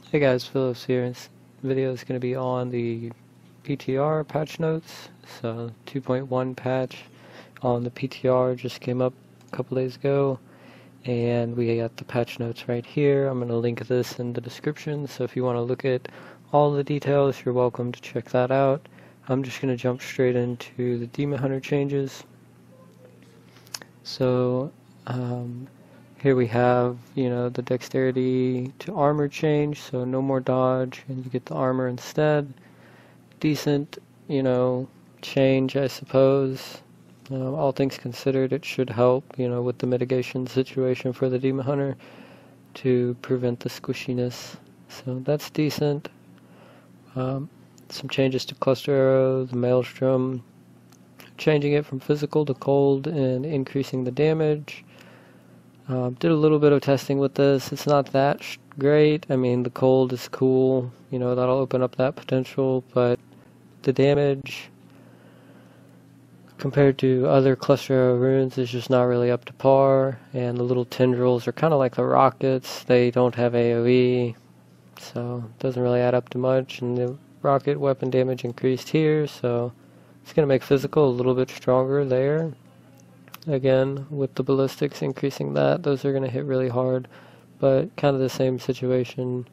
Hey guys, Phillips here, and this video is going to be on the PTR patch notes. So 2.1 patch on the PTR just came up a couple days ago, and we got the patch notes right here. I'm going to link this in the description, so if you want to look at all the details, you're welcome to check that out. I'm just going to jump straight into the Demon Hunter changes. So here we have, the dexterity to armor change, so no more dodge, and you get the armor instead. Decent, change, I suppose. All things considered, it should help, with the mitigation situation for the Demon Hunter to prevent the squishiness. So that's decent. Some changes to Cluster Arrow, the Maelstrom, changing it from physical to cold and increasing the damage. Did a little bit of testing with this. It's not that great. I mean, the cold is cool. That'll open up that potential, but the damage compared to other Cluster Arrow runes is just not really up to par. And the little tendrils are kind of like the rockets. They don't have AoE, so it doesn't really add up to much. And the rocket weapon damage increased here, so it's going to make physical a little bit stronger there. Again, with the ballistics increasing that, those are going to hit really hard, but kind of the same situation.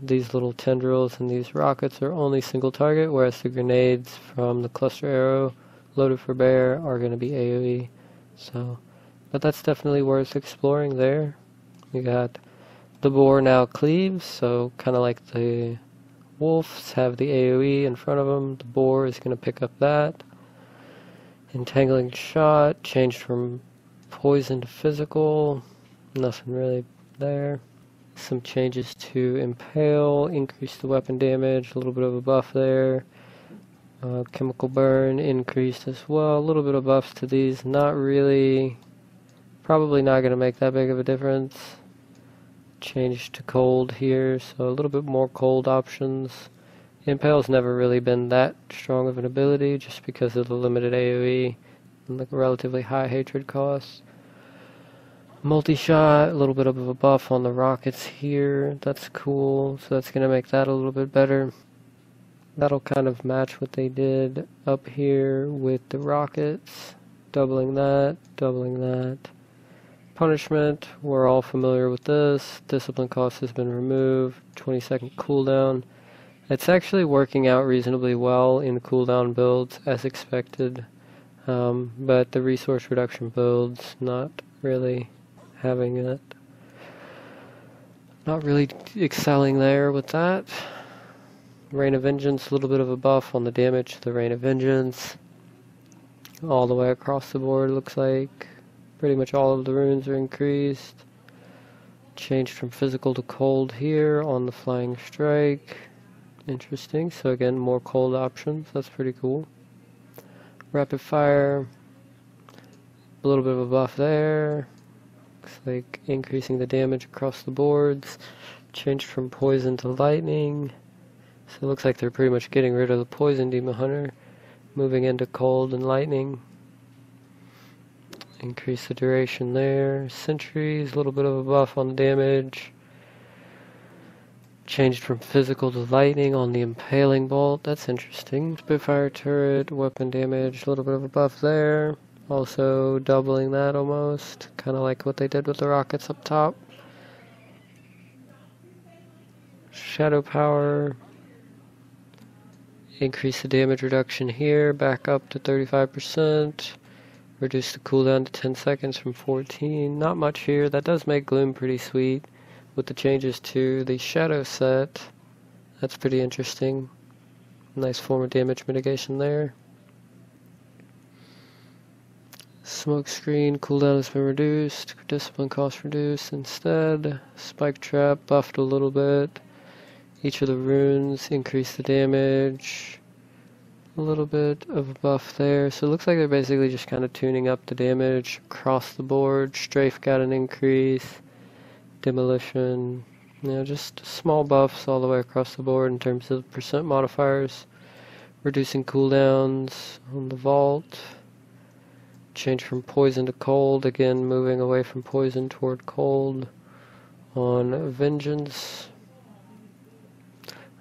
These little tendrils and these rockets are only single target, whereas the grenades from the Cluster Arrow loaded for bear are going to be AoE. So, but that's definitely worth exploring there. You got the boar now cleaves, so kind of like the wolves have the AoE in front of them, the boar is going to pick up that. Entangling shot, changed from poison to physical, nothing really there. Some changes to Impale, increased the weapon damage, a little bit of a buff there. Chemical burn increased as well, a little bit of buffs to these, not really, probably not going to make that big of a difference. Changed to cold here, so a little bit more cold options. Impale's never really been that strong of an ability just because of the limited AoE and the relatively high hatred cost. Multi-shot, a little bit of a buff on the rockets here. That's cool, so that's going to make that a little bit better. That'll kind of match what they did up here with the rockets. Doubling that, doubling that. Punishment, we're all familiar with this. Discipline cost has been removed. 20-second cooldown. It's actually working out reasonably well in cooldown builds as expected, but the resource reduction builds not really having it. Not really excelling there with that. Rain of Vengeance, a little bit of a buff on the damage to the Rain of Vengeance. All the way across the board, looks like. Pretty much all of the runes are increased. Changed from physical to cold here on the Flying Strike. Interesting, so again, more cold options, that's pretty cool. Rapid fire, a little bit of a buff there. Looks like increasing the damage across the boards. Changed from poison to lightning. So it looks like they're pretty much getting rid of the poison Demon Hunter, moving into cold and lightning. Increase the duration there. Sentries, a little bit of a buff on the damage. Changed from physical to lightning on the Impaling Bolt. That's interesting. Spitfire turret, weapon damage, a little bit of a buff there. Also doubling that almost. Kind of like what they did with the rockets up top. Shadow power. Increase the damage reduction here, back up to 35%. Reduce the cooldown to 10 seconds from 14. Not much here. That does make Gloom pretty sweet. With the changes to the shadow set, that's pretty interesting. Nice form of damage mitigation there. Smoke screen, cooldown has been reduced, discipline cost reduced instead. Spike trap buffed a little bit. Each of the runes increased the damage. A little bit of a buff there. So it looks like they're basically just kind of tuning up the damage across the board. Strafe got an increase. Demolition, just small buffs all the way across the board in terms of percent modifiers. Reducing cooldowns on the vault. Change from poison to cold, again moving away from poison toward cold. On Vengeance,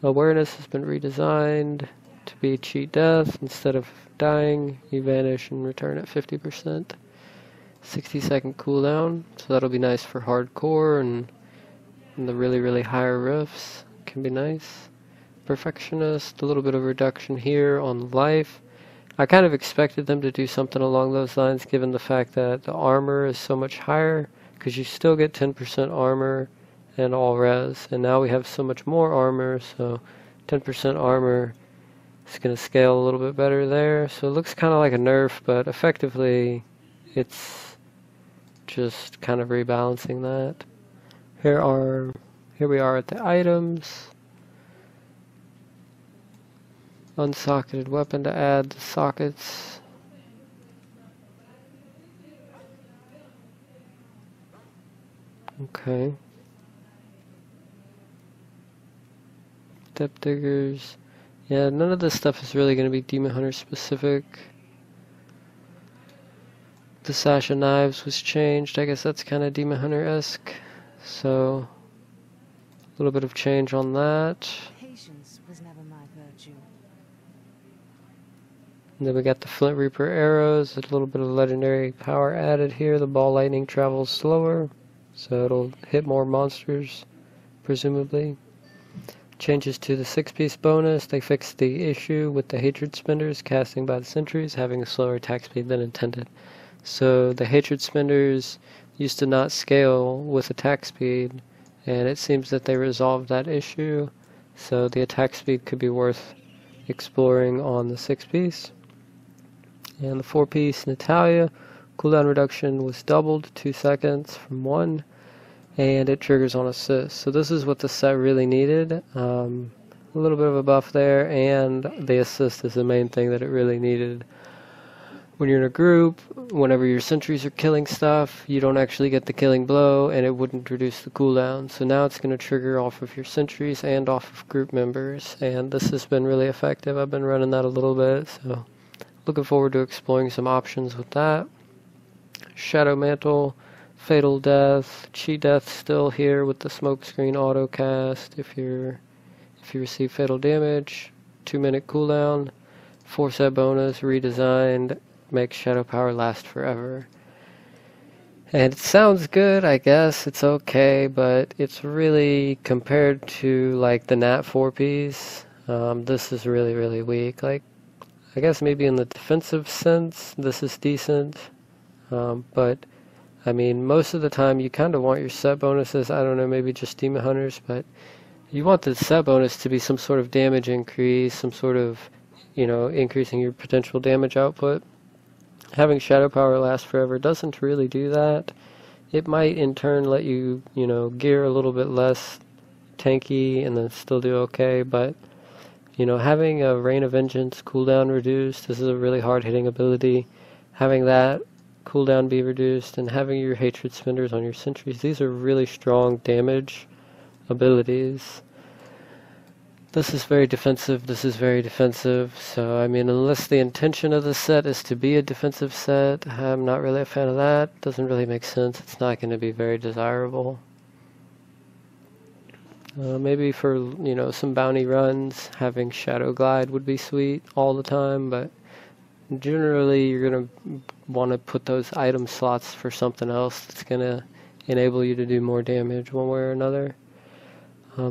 Awareness has been redesigned to be cheat death. Instead of dying, you vanish and return at 50%. 60-second cooldown, so that'll be nice for hardcore and the really higher riffs. Can be nice. Perfectionist, a little bit of reduction here on life. I kind of expected them to do something along those lines given the fact that the armor is so much higher, because you still get 10% armor and all res, and now we have so much more armor, so 10% armor is going to scale a little bit better there. So it looks kind of like a nerf, but effectively it's just kind of rebalancing that. Here we are at the items. Unsocketed weapon to add the sockets. Okay. Depth diggers. Yeah, none of this stuff is really going to be Demon Hunter specific. The sash of knives was changed. I guess that's kind of Demon Hunter-esque. So, a little bit of change on that. Patience was never my virtue. And then we got the Flint Reaper arrows, a little bit of legendary power added here. The ball lightning travels slower, so it'll hit more monsters, presumably. Changes to the 6-piece bonus. They fixed the issue with the Hatred Spenders casting by the sentries having a slower attack speed than intended. So the Hatred Spenders used to not scale with attack speed, and it seems that they resolved that issue, so the attack speed could be worth exploring on the 6-piece. And the 4-piece Natalia, cooldown reduction was doubled to 2 seconds from 1, and it triggers on assist. So this is what the set really needed. A little bit of a buff there, and the assist is the main thing that it really needed. When you're in a group, whenever your sentries are killing stuff, you don't actually get the killing blow, and it wouldn't reduce the cooldown. So now it's going to trigger off of your sentries and off of group members, and this has been really effective. I've been running that a little bit, so looking forward to exploring some options with that. Shadow Mantle, Fatal Death, Cheat Death still here with the smokescreen auto cast. If you receive fatal damage, 2-minute cooldown, 4-set bonus, redesigned, makes Shadow Power last forever. And it sounds good, I guess, it's okay, but it's really, compared to like the Nat 4-piece, this is really weak. Like, I guess maybe in the defensive sense, this is decent, but I mean, most of the time you kind of want your set bonuses, I don't know, maybe just Demon Hunters, but you want the set bonus to be some sort of damage increase, some sort of, increasing your potential damage output. Having Shadow Power last forever doesn't really do that. It might in turn let you, gear a little bit less tanky and then still do okay, but having a Rain of Vengeance cooldown reduced, this is a really hard-hitting ability. Having that cooldown be reduced and having your Hatred Spenders on your sentries, these are really strong damage abilities. This is very defensive, this is very defensive, so I mean, unless the intention of the set is to be a defensive set, I'm not really a fan of that. Doesn't really make sense. It's not going to be very desirable. Maybe for, some bounty runs, having Shadow Glide would be sweet all the time, but generally you're going to want to put those item slots for something else that's going to enable you to do more damage one way or another.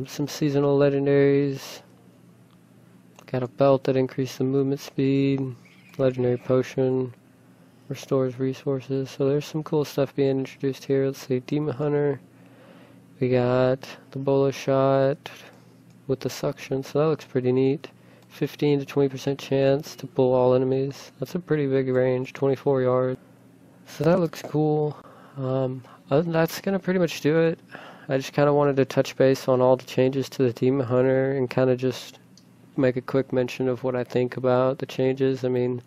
Some seasonal legendaries. Got a belt that increases the movement speed. Legendary potion. Restores resources. So there's some cool stuff being introduced here. Let's see, Demon Hunter. We got the Bola shot with the suction. So that looks pretty neat. 15 to 20% chance to pull all enemies. That's a pretty big range. 24 yards. So that looks cool. That's going to pretty much do it. I just kind of wanted to touch base on all the changes to the Demon Hunter and kind of just make a quick mention of what I think about the changes. I mean,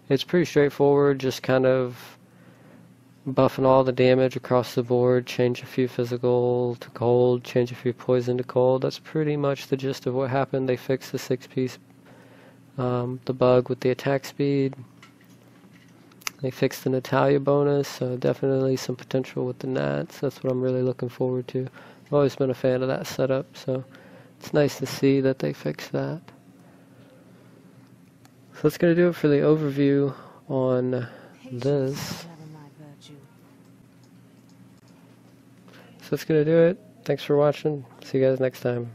it's pretty straightforward, just kind of buffing all the damage across the board, change a few physical to cold, change a few poison to cold. That's pretty much the gist of what happened. They fixed the 6-piece, the bug with the attack speed. They fixed the Natalia bonus, so definitely some potential with the Nats. That's what I'm really looking forward to. I've always been a fan of that setup, so it's nice to see that they fixed that. So that's going to do it for the overview on Patience this. was never my virtue. So that's going to do it. Thanks for watching. See you guys next time.